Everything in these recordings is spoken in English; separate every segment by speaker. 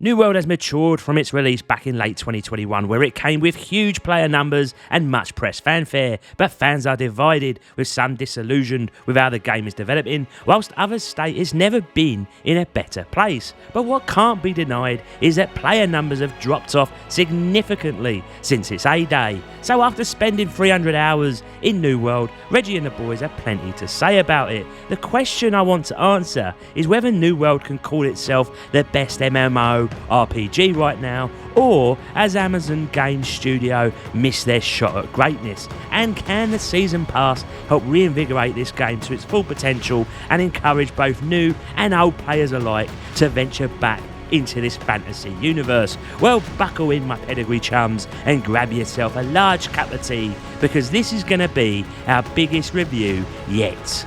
Speaker 1: New World has matured from its release back in late 2021, where it came with huge player numbers and much press fanfare, but fans are divided, with some disillusioned with how the game is developing, whilst others state it's never been in a better place. But what can't be denied is that player numbers have dropped off significantly since its heyday. So after spending 300 hours in New World, Reggie and the boys have plenty to say about it. The question I want to answer is whether New World can call itself the best MMO RPG right now, or has Amazon Game Studio missed their shot at greatness? And can the Season Pass help reinvigorate this game to its full potential and encourage both new and old players alike to venture back into this fantasy universe? Well, buckle in, my pedigree chums, and grab yourself a large cup of tea, because this is going to be our biggest review yet.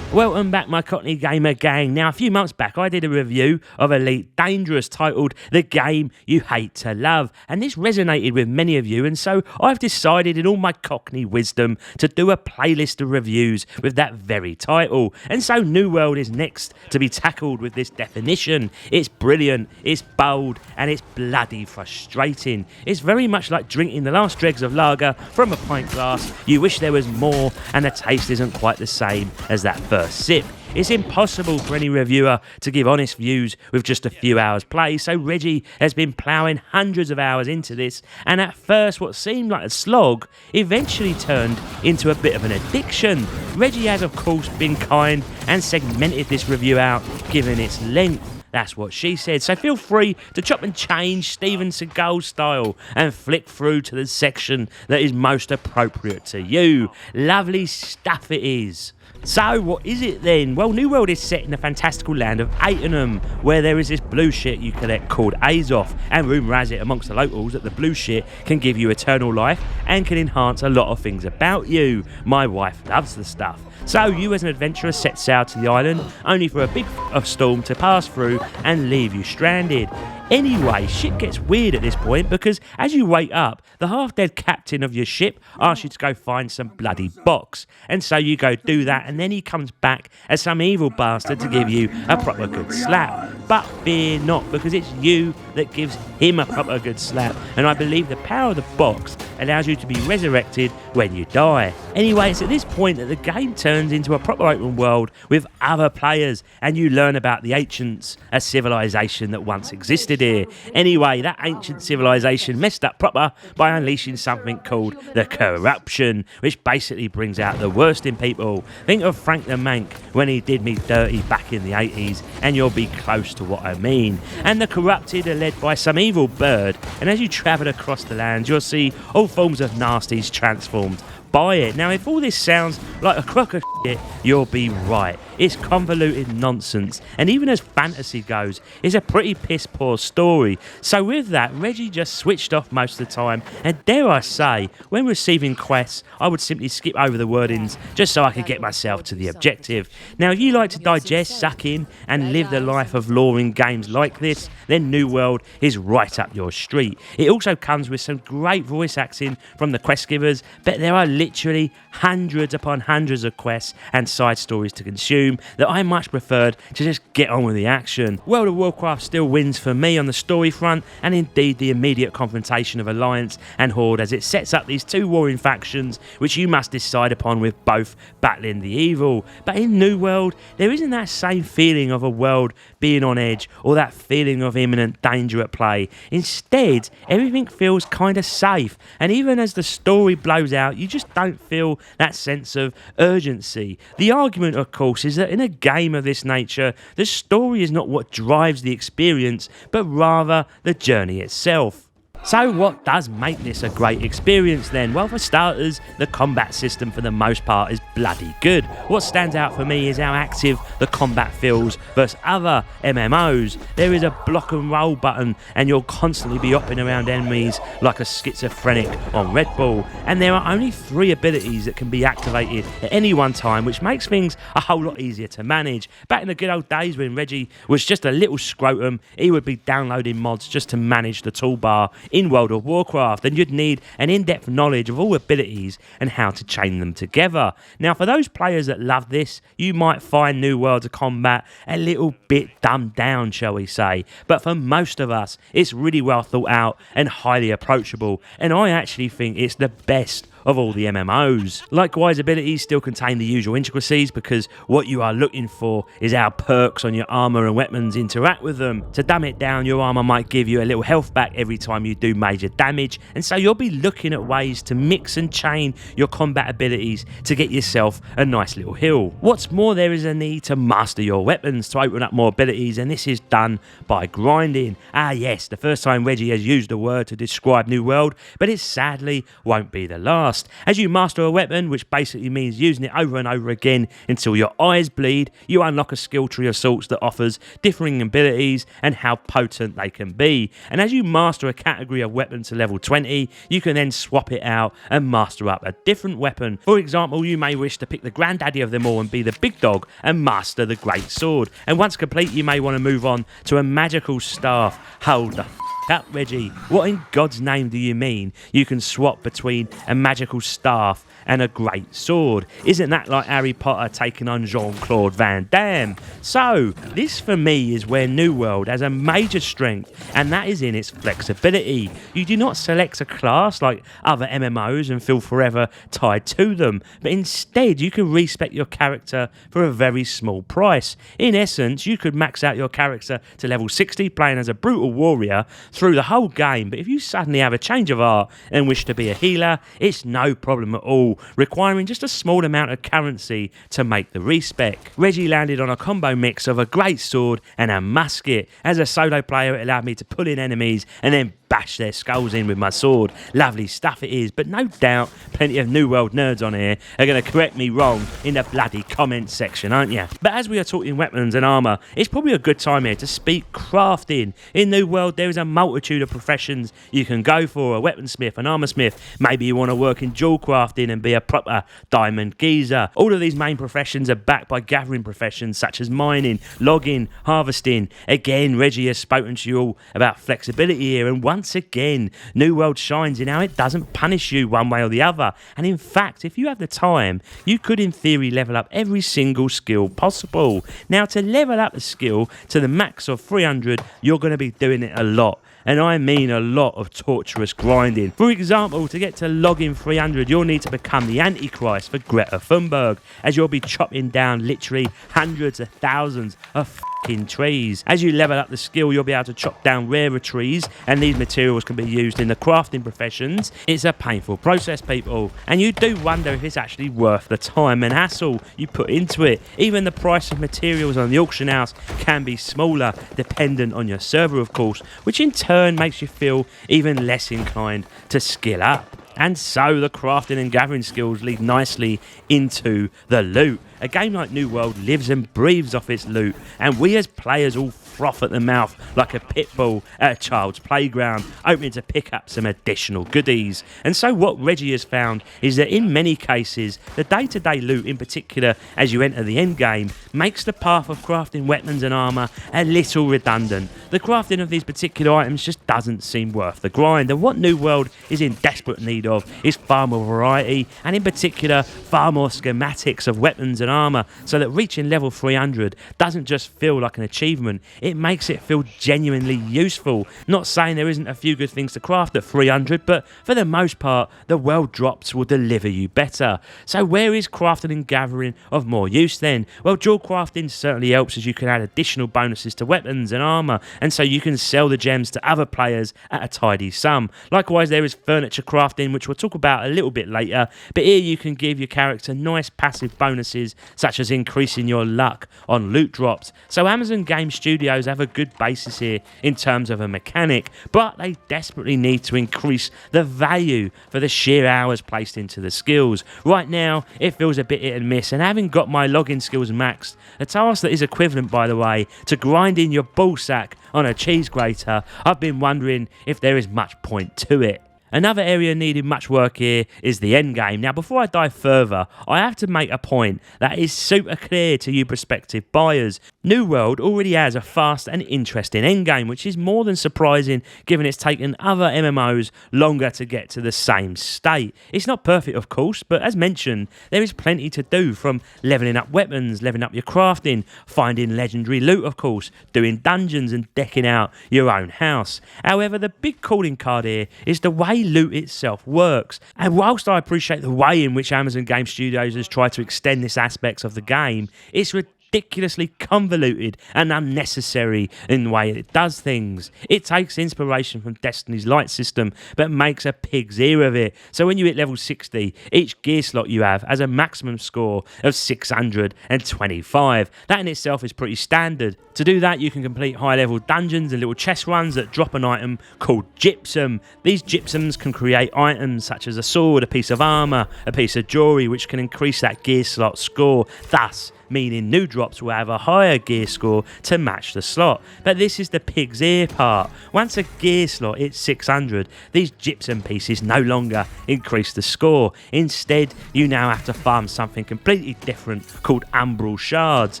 Speaker 1: Welcome back, my Cockney Gamer gang. Now, a few months back, I did a review of Elite Dangerous titled The Game You Hate to Love, and this resonated with many of you, and so I've decided in all my Cockney wisdom to do a playlist of reviews with that very title. And so New World is next to be tackled with this definition. It's brilliant, it's bold, and it's bloody frustrating. It's very much like drinking the last dregs of lager from a pint glass. You wish there was more, and the taste isn't quite the same as that first sip. It's impossible for any reviewer to give honest views with just a few hours play, so Reggie has been ploughing hundreds of hours into this, and at first what seemed like a slog eventually turned into a bit of an addiction. Reggie has of course been kind and segmented this review out given its length. That's what she said. So feel free to chop and change Steven Seagal style and flick through to the section that is most appropriate to you. Lovely stuff it is. So what is it then? Well, New World is set in the fantastical land of Aeternum, where there is this blue shit you collect called Azoth, and rumour has it amongst the locals that the blue shit can give you eternal life and can enhance a lot of things about you. My wife loves the stuff. So you as an adventurer set sail to the island, only for a big of storm to pass through and leave you stranded. Anyway, shit gets weird at this point, because as you wake up, the half-dead captain of your ship asks you to go find some bloody box. And so you go do that, and then he comes back as some evil bastard to give you a proper good slap. But fear not, because it's you that gives him a proper good slap. And I believe the power of the box allows you to be resurrected when you die. Anyway, it's at this point that the game turns into a proper open world with other players, and you learn about the ancients, a civilization that once existed here. Anyway, that ancient civilization messed up proper by unleashing something called the corruption, which basically brings out the worst in people. Think of Frank the Mank when he did me dirty back in the 80s, and you'll be close to what I mean. And the corrupted are led by some evil bird, and as you travel across the land, you'll see all forms of nasties transformed by it. Now, if all this sounds like a crock of shit, you'll be right. It's convoluted nonsense, and even as fantasy goes, it's a pretty piss poor story. So with that, Reggie just switched off most of the time, and dare I say, when receiving quests, I would simply skip over the wordings just so I could get myself to the objective. Now, if you like to digest, suck in, and live the life of lore in games like this, then New World is right up your street. It also comes with some great voice acting from the quest givers, but there are literally hundreds upon hundreds of quests and side stories to consume that I much preferred to just get on with the action. World of Warcraft still wins for me on the story front, and indeed the immediate confrontation of Alliance and Horde, as it sets up these two warring factions which you must decide upon, with both battling the evil. But in New World, there isn't that same feeling of a world being on edge or that feeling of imminent danger at play. Instead, everything feels kind of safe, and even as the story blows out, you just don't feel that sense of urgency. The argument, of course, is that in a game of this nature, the story is not what drives the experience, but rather the journey itself. So what does make this a great experience then? Well, for starters, the combat system for the most part is bloody good. What stands out for me is how active the combat feels versus other MMOs. There is a block and roll button, and you'll constantly be hopping around enemies like a schizophrenic on Red Bull. And there are only 3 abilities that can be activated at any one time, which makes things a whole lot easier to manage. Back in the good old days when Reggie was just a little scrotum, he would be downloading mods just to manage the toolbar in World of Warcraft, and you'd need an in-depth knowledge of all abilities and how to chain them together. Now, for those players that love this, you might find New Worlds of Combat a little bit dumbed down, shall we say, but for most of us, it's really well thought out and highly approachable, and I actually think it's the best of all the MMOs. Likewise, abilities still contain the usual intricacies because what you are looking for is how perks on your armor and weapons interact with them. To dumb it down, your armor might give you a little health back every time you do major damage, and so you'll be looking at ways to mix and chain your combat abilities to get yourself a nice little heal. What's more, there is a need to master your weapons to open up more abilities, and this is done by grinding. Ah yes, the first time Reggie has used a word to describe New World, but it sadly won't be the last. As you master a weapon, which basically means using it over and over again until your eyes bleed, you unlock a skill tree of sorts that offers differing abilities and how potent they can be. And as you master a category of weapon to level 20, you can then swap it out and master up a different weapon. For example, you may wish to pick the granddaddy of them all and be the big dog and master the great sword. And once complete, you may want to move on to a magical staff. Hold the up, Reggie. What in God's name do you mean you can swap between a magical staff and a great sword? Isn't that like Harry Potter taking on Jean-Claude Van Damme? So, this for me is where New World has a major strength, and that is in its flexibility. You do not select a class like other MMOs and feel forever tied to them, but instead you can respec your character for a very small price. In essence, you could max out your character to level 60 playing as a brutal warrior through the whole game, but if you suddenly have a change of heart and wish to be a healer, it's no problem at all, requiring just a small amount of currency to make the respec. Reggie landed on a combo mix of a great sword and a musket. As a solo player, it allowed me to pull in enemies and then bash their skulls in with my sword. Lovely stuff it is, but no doubt plenty of New World nerds on here are going to correct me wrong in the bloody comments section, aren't you? But as we are talking weapons and armour, it's probably a good time here to speak crafting. In New World, there is a multitude of professions you can go for: a weaponsmith, an armoursmith. Maybe you want to work in jewel crafting and be a proper diamond geezer. All of these main professions are backed by gathering professions such as mining, logging, harvesting. Again, Reggie has spoken to you all about flexibility here, and once again, New World shines in how it doesn't punish you one way or the other. And in fact, if you have the time, you could in theory level up every single skill possible. Now, to level up a skill to the max of 300, you're going to be doing it a lot. And I mean a lot of torturous grinding. For example, to get to logging 300, you'll need to become the Antichrist for Greta Thunberg, as you'll be chopping down literally hundreds of thousands of f***ing trees. As you level up the skill, you'll be able to chop down rarer trees, and these materials can be used in the crafting professions. It's a painful process, people, and you do wonder if it's actually worth the time and hassle you put into it. Even the price of materials on the auction house can be smaller, dependent on your server, of course, which in turn makes you feel even less inclined to skill up. And so the crafting and gathering skills lead nicely into the loot. A game like New World lives and breathes off its loot, and we as players all froth at the mouth like a pit bull at a child's playground, hoping to pick up some additional goodies. And so what Reggie has found is that in many cases, the day-to-day loot in particular as you enter the endgame makes the path of crafting weapons and armour a little redundant. The crafting of these particular items just doesn't seem worth the grind, and what New World is in desperate need of is far more variety, and in particular far more schematics of weapons and armour, so that reaching level 300 doesn't just feel like an achievement, it makes it feel genuinely useful. Not saying there isn't a few good things to craft at 300, but for the most part, the world drops will deliver you better. So where is crafting and gathering of more use then? Well, jewel crafting certainly helps, as you can add additional bonuses to weapons and armour, and so you can sell the gems to other players at a tidy sum. Likewise, there is furniture crafting, which we'll talk about a little bit later, but here you can give your character nice passive bonuses, such as increasing your luck on loot drops. So Amazon Game Studios have a good basis here in terms of a mechanic, but they desperately need to increase the value for the sheer hours placed into the skills. Right now, it feels a bit hit and miss, and having got my login skills maxed, a task that is equivalent, by the way, to grinding your ballsack on a cheese grater, I've been wondering if there is much point to it. Another area needing much work here is the endgame. Now, before I dive further, I have to make a point that is super clear to you prospective buyers. New World already has a fast and interesting endgame, which is more than surprising given it's taken other MMOs longer to get to the same state. It's not perfect, of course, but as mentioned, there is plenty to do, from leveling up weapons, leveling up your crafting, finding legendary loot, of course, doing dungeons and decking out your own house. However, the big calling card here is the way loot itself works. And whilst I appreciate the way in which Amazon Game Studios has tried to extend this aspect of the game, it's ridiculously convoluted and unnecessary in the way it does things. It takes inspiration from Destiny's Light system, but makes a pig's ear of it. So when you hit level 60, each gear slot you have has a maximum score of 625. That in itself is pretty standard. To do that, you can complete high-level dungeons and little chest runs that drop an item called gypsum. These gypsums can create items such as a sword, a piece of armour, a piece of jewellery, which can increase that gear slot score, thus meaning new drops will have a higher gear score to match the slot. But this is the pig's ear part. Once a gear slot hits 600, these gypsum pieces no longer increase the score. Instead, you now have to farm something completely different called umbral shards.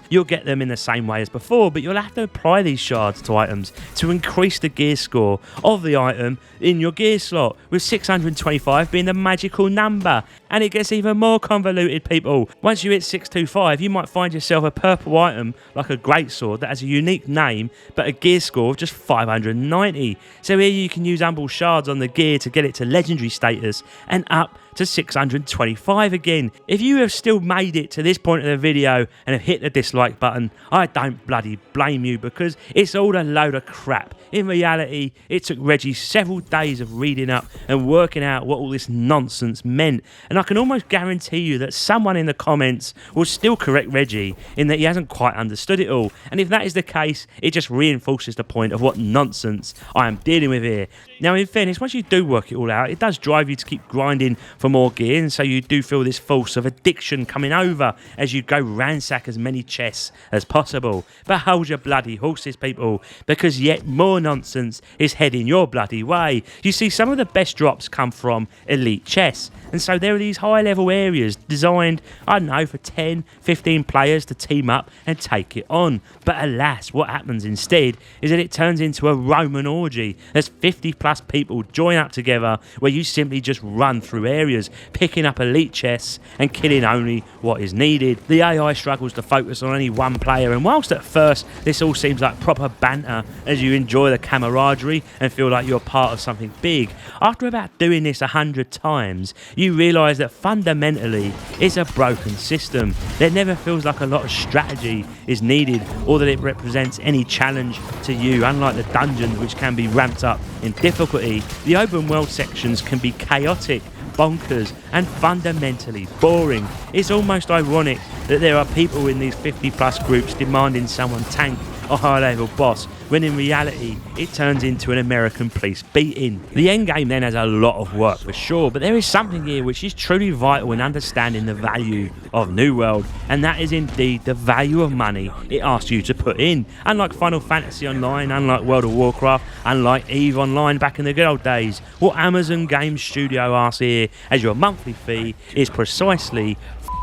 Speaker 1: You'll get them in the same way as before, but you'll have to apply these shards to items to increase the gear score of the item in your gear slot, with 625 being the magical number. And it gets even more convoluted, people. Once you hit 625, you might find yourself a purple item like a greatsword that has a unique name but a gear score of just 590. So here you can use umbral shards on the gear to get it to legendary status and up to 625 again. If you have still made it to this point of the video and have hit the dislike button, I don't bloody blame you, because it's all a load of crap. In reality, it took Reggie several days of reading up and working out what all this nonsense meant, and I can almost guarantee you that someone in the comments will still correct Reggie in that he hasn't quite understood it all. And if that is the case, it just reinforces the point of what nonsense I am dealing with here. Now, in fairness, once you do work it all out, it does drive you to keep grinding for more gear, and so you do feel this force of addiction coming over as you go ransack as many chests as possible. But hold your bloody horses, people, because yet more nonsense is heading your bloody way. You see, some of the best drops come from elite chests, and so there are these high level areas designed, I don't know, for 10, 15 players to team up and take it on. But alas, what happens instead is that it turns into a Roman orgy as 50 plus people join up together, where you simply just run through areas, picking up elite chests and killing only what is needed. The AI struggles to focus on only one player, and whilst at first this all seems like proper banter as you enjoy the camaraderie and feel like you're part of something big, after about doing this 100 times, you realise that fundamentally it's a broken system. There never feels like a lot of strategy is needed, or that it represents any challenge to you. Unlike the dungeons, which can be ramped up in difficulty, the open world sections can be chaotic, bonkers and fundamentally boring. It's almost ironic that there are people in these 50 plus groups demanding someone tank a high level boss, when in reality it turns into an American police beating. The endgame then has a lot of work for sure, but there is something here which is truly vital in understanding the value of New World, and that is indeed the value of money it asks you to put in. Unlike Final Fantasy Online, unlike World of Warcraft, unlike EVE Online back in the good old days, what Amazon Game Studio asks here as your monthly fee is precisely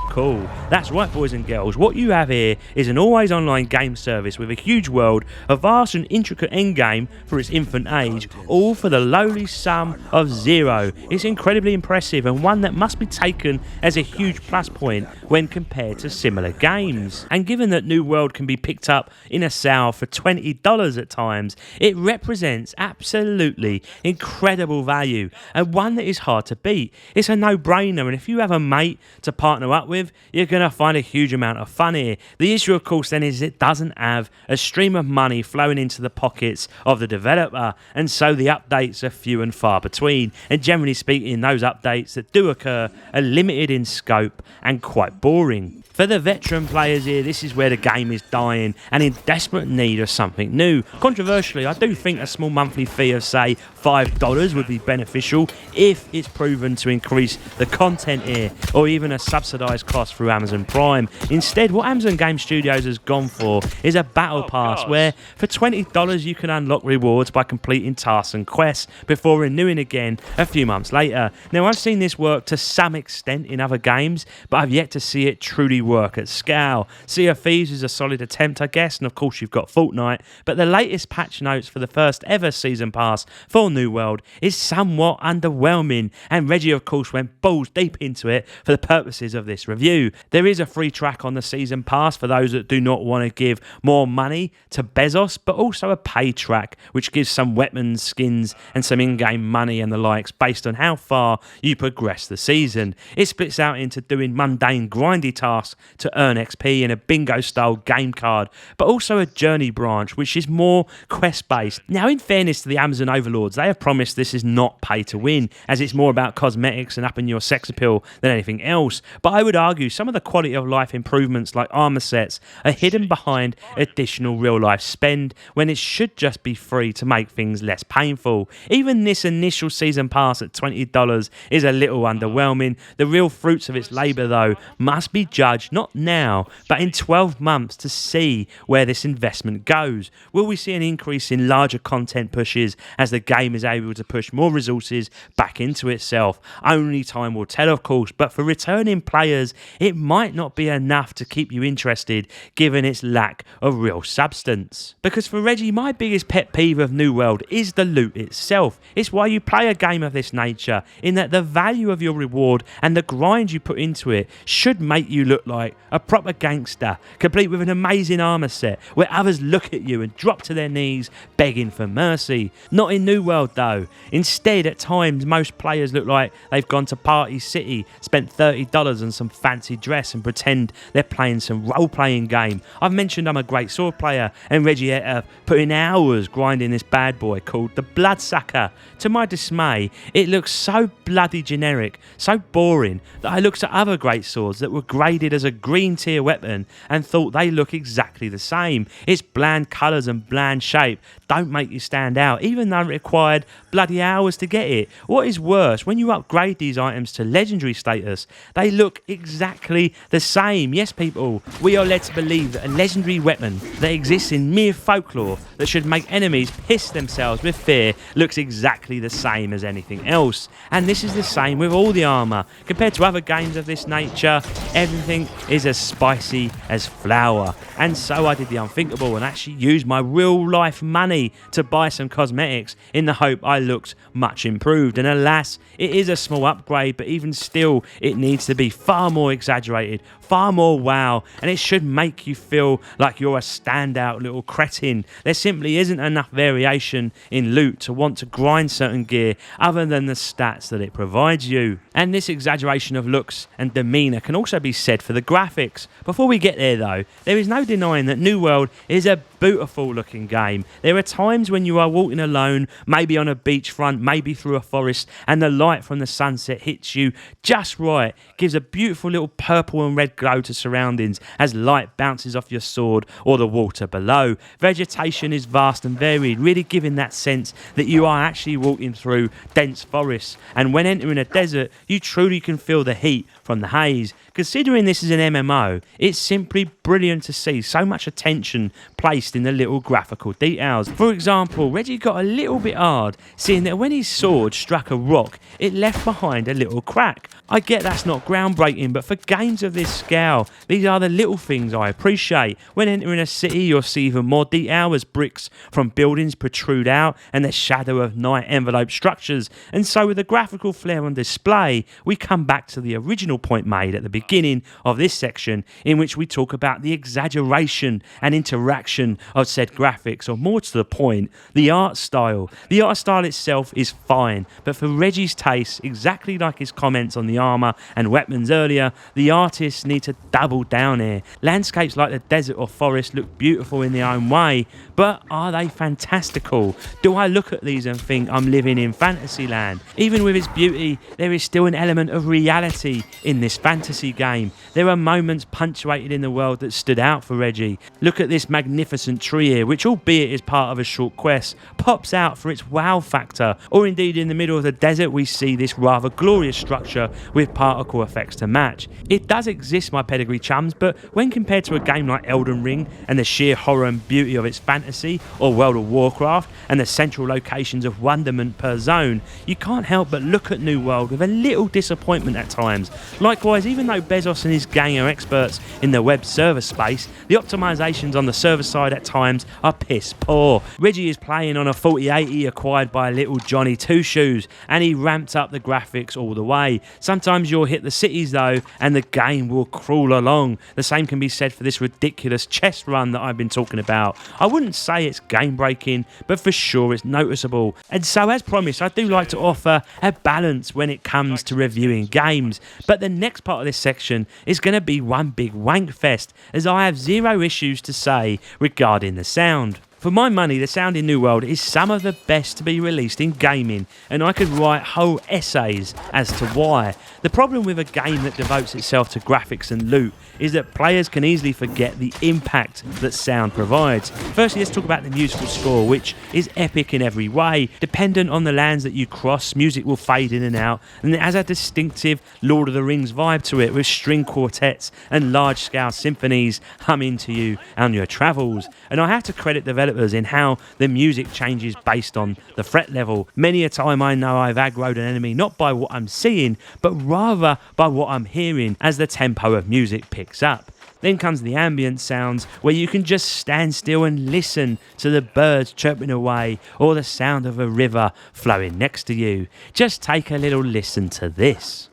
Speaker 1: cool. That's right, boys and girls. What you have here is an always online game service with a huge world, a vast and intricate endgame for its infant age, all for the lowly sum of 0. It's incredibly impressive, and one that must be taken as a huge plus point when compared to similar games. And given that New World can be picked up in a sale for $20 at times, it represents absolutely incredible value, and one that is hard to beat. It's a no-brainer, and if you have a mate to partner up with, you're going to find a huge amount of fun here. The issue, of course, then is it doesn't have a stream of money flowing into the pockets of the developer, and so the updates are few and far between, and generally speaking, those updates that do occur are limited in scope and quite boring. For the veteran players here, this is where the game is dying and in desperate need of something new. Controversially, I do think a small monthly fee of, say, $5 would be beneficial if it's proven to increase the content here, or even a subsidised cost through Amazon Prime. Instead, what Amazon Game Studios has gone for is a battle pass where for $20 you can unlock rewards by completing tasks and quests before renewing again a few months later. Now, I've seen this work to some extent in other games, but I've yet to see it truly work at scale. Sea of Thieves is a solid attempt, I guess, and of course you've got Fortnite, but the latest patch notes for the first ever season pass for New World is somewhat underwhelming, and Reggie of course went balls deep into it for the purposes of this review. There is a free track on the season pass for those that do not want to give more money to Bezos, but also a paid track which gives some weapons, skins and some in-game money and the likes based on how far you progress the season. It splits out into doing mundane grindy tasks to earn XP in a bingo style game card, but also a journey branch which is more quest based. Now, in fairness to the Amazon overlords, they have promised this is not pay to win, as it's more about cosmetics and upping your sex appeal than anything else, but I would argue some of the quality of life improvements like armor sets are hidden behind additional real life spend when it should just be free to make things less painful. Even this initial season pass at $20 is a little underwhelming. The real fruits of its labour though must be judged not now but in 12 months to see where this investment goes. Will we see an increase in larger content pushes as the game is able to push more resources back into itself? Only time will tell, of course, but for returning players it might not be enough to keep you interested given its lack of real substance. Because for Reggie, my biggest pet peeve of New World is the loot itself. It's why you play a game of this nature, in that the value of your reward and the grind you put into it should make you look like a proper gangster, complete with an amazing armor set where others look at you and drop to their knees begging for mercy. Not in New World though. Instead, at times most players look like they've gone to Party City, spent $30 on some fancy dress and pretend they're playing some role-playing game. I've mentioned I'm a great sword player, and Reggie put in hours grinding this bad boy called the Bloodsucker. To my dismay, it looks so bloody generic, so boring, that I looked at other great swords that were graded as a green tier weapon and thought they look exactly the same. Its bland colours and bland shape don't make you stand out, even though it required bloody hours to get it. What is worse, when you upgrade these items to legendary status, they look exactly the same. Yes, people, we are led to believe that a legendary weapon that exists in mere folklore that should make enemies piss themselves with fear looks exactly the same as anything else. And this is the same with all the armour. Compared to other games of this nature, everything is as spicy as flour. And so I did the unthinkable and actually used my real life money to buy some cosmetics in the hope I looked much improved. And alas, it is a small upgrade, but even still it needs to be far more exaggerated, far more wow, and it should make you feel like you're a standout little cretin. There simply isn't enough variation in loot to want to grind certain gear other than the stats that it provides you. And this exaggeration of looks and demeanour can also be said for the graphics. Before we get there though, there is no denying that New World is a beautiful looking game. There are times when you are walking alone, maybe on a beachfront, maybe through a forest, and the light from the sunset hits you just right, gives a beautiful little purple and red glow to surroundings as light bounces off your sword or the water below. Vegetation is vast and varied, really giving that sense that you are actually walking through dense forests, and when entering a desert you truly can feel the heat from the haze. Considering this is an MMO, it's simply brilliant to see so much attention placed in the little graphical details. For example, Reggie got a little bit hard seeing that when his sword struck a rock, it left behind a little crack. I get that's not groundbreaking, but for games of this scale, these are the little things I appreciate. When entering a city, you'll see even more detail as bricks from buildings protrude out and the shadow of night envelope structures. And so with the graphical flair on display, we come back to the original point made at the beginning of this section, in which we talk about the exaggeration and interaction of said graphics, or more to the point, the art style. The art style itself is fine, but for Reggie's taste, exactly like his comments on the armour and weapons earlier, the artists need to double down here. Landscapes like the desert or forest look beautiful in their own way, but are they fantastical? Do I look at these and think I'm living in fantasy land? Even with its beauty, there is still an element of reality in this fantasy game. There are moments punctuated in the world that stood out for Reggie. Look at this magnificent tree here, which albeit is part of a short quest, pops out for its wow factor. Or indeed in the middle of the desert we see this rather glorious structure with particle effects to match. It does exist, my pedigree chums, but when compared to a game like Elden Ring and the sheer horror and beauty of its fantasy, or World of Warcraft and the central locations of wonderment per zone, you can't help but look at New World with a little disappointment at times. Likewise, even though Bezos and his gang are experts in the web server space, the optimizations on the server side at times are piss poor. Reggie is playing on a 4080 acquired by little Johnny Two Shoes, and he ramped up the graphics all the way. Sometimes you'll hit the cities though, and the game will crawl along. The same can be said for this ridiculous chest run that I've been talking about. I wouldn't say it's game breaking, but for sure it's noticeable. And so as promised, I do like to offer a balance when it comes to reviewing games. But the next part of this section is going to be one big wank fest, as I have zero issues to say regarding the sound. For my money, the sound in New World is some of the best to be released in gaming, and I could write whole essays as to why. The problem with a game that devotes itself to graphics and loot is that players can easily forget the impact that sound provides. Firstly, let's talk about the musical score, which is epic in every way. Dependent on the lands that you cross, music will fade in and out, and it has a distinctive Lord of the Rings vibe to it, with string quartets and large-scale symphonies humming to you on your travels. And I have to credit developers in how the music changes based on the fret level. Many a time I know I've aggroed an enemy not by what I'm seeing, but rather by what I'm hearing as the tempo of music picks up. Then comes the ambient sounds, where you can just stand still and listen to the birds chirping away or the sound of a river flowing next to you. Just take a little listen to this.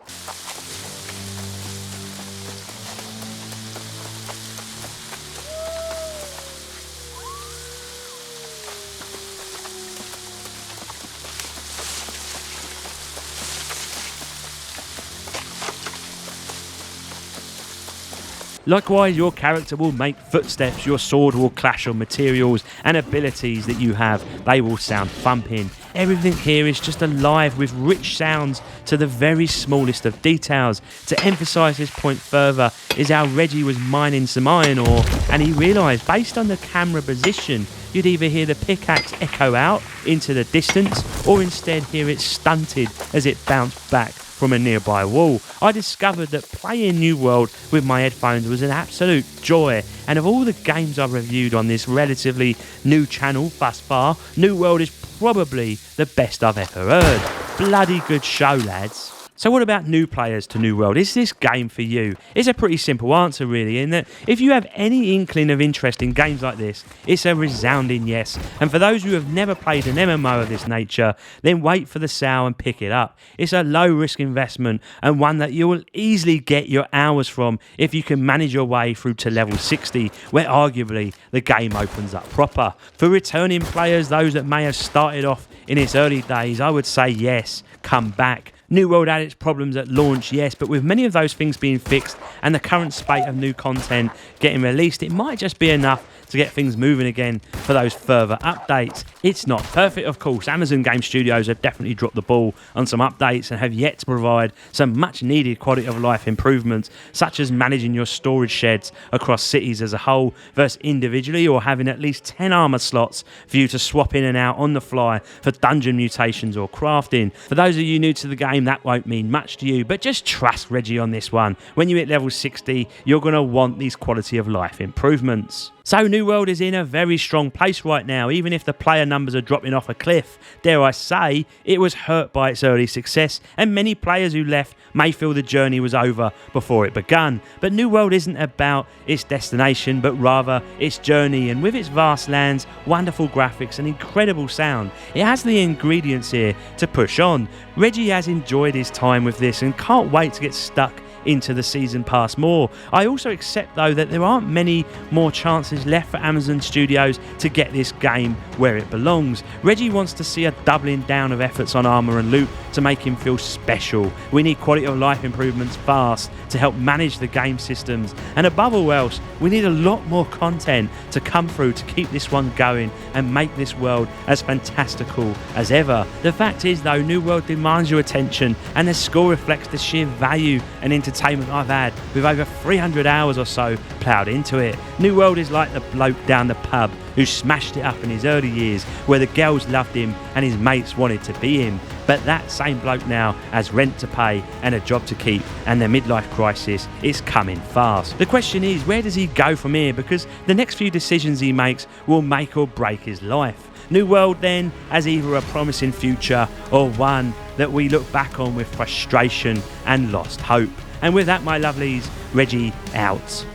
Speaker 1: Likewise, your character will make footsteps, your sword will clash on materials and abilities that you have. They will sound thumping. Everything here is just alive with rich sounds to the very smallest of details. To emphasise this point further is how Reggie was mining some iron ore, and he realised based on the camera position you'd either hear the pickaxe echo out into the distance or instead hear it stunted as it bounced back from a nearby wall. I discovered that playing New World with my headphones was an absolute joy, and of all the games I've reviewed on this relatively new channel thus far, New World is probably the best I've ever heard. Bloody good show, lads. So what about new players to New World? Is this game for you? It's a pretty simple answer really, in that if you have any inkling of interest in games like this, it's a resounding yes. And for those who have never played an MMO of this nature, then wait for the sale and pick it up. It's a low risk investment, and one that you will easily get your hours from if you can manage your way through to level 60, where arguably the game opens up proper. For returning players, those that may have started off in its early days, I would say yes, come back. New World had its problems at launch, yes, but with many of those things being fixed and the current spate of new content getting released, it might just be enough to get things moving again for those further updates. It's not perfect, of course. Amazon Game Studios have definitely dropped the ball on some updates and have yet to provide some much needed quality of life improvements, such as managing your storage sheds across cities as a whole versus individually, or having at least 10 armor slots for you to swap in and out on the fly for dungeon mutations or crafting. For those of you new to the game, that won't mean much to you, but just trust Reggie on this one. When you hit level 60, you're going to want these quality of life improvements. So New World is in a very strong place right now, even if the player numbers are dropping off a cliff. Dare I say, it was hurt by its early success, and many players who left may feel the journey was over before it begun. But New World isn't about its destination, but rather its journey, and with its vast lands, wonderful graphics and incredible sound, it has the ingredients here to push on. Reggie has enjoyed his time with this and can't wait to get stuck into the season pass more. I also accept though that there aren't many more chances left for Amazon Studios to get this game where it belongs. Reggie wants to see a doubling down of efforts on armor and loot to make him feel special. We need quality of life improvements fast to help manage the game systems, and above all else, we need a lot more content to come through to keep this one going and make this world as fantastical as ever. The fact is though, New World demands your attention, and the score reflects the sheer value and entertainment entertainment I've had, with over 300 hours or so ploughed into it. New World is like the bloke down the pub who smashed it up in his early years, where the girls loved him and his mates wanted to be him. But that same bloke now has rent to pay and a job to keep, and the midlife crisis is coming fast. The question is, where does he go from here? Because the next few decisions he makes will make or break his life. New World then has either a promising future or one that we look back on with frustration and lost hope. And with that, my lovelies, Reggie out.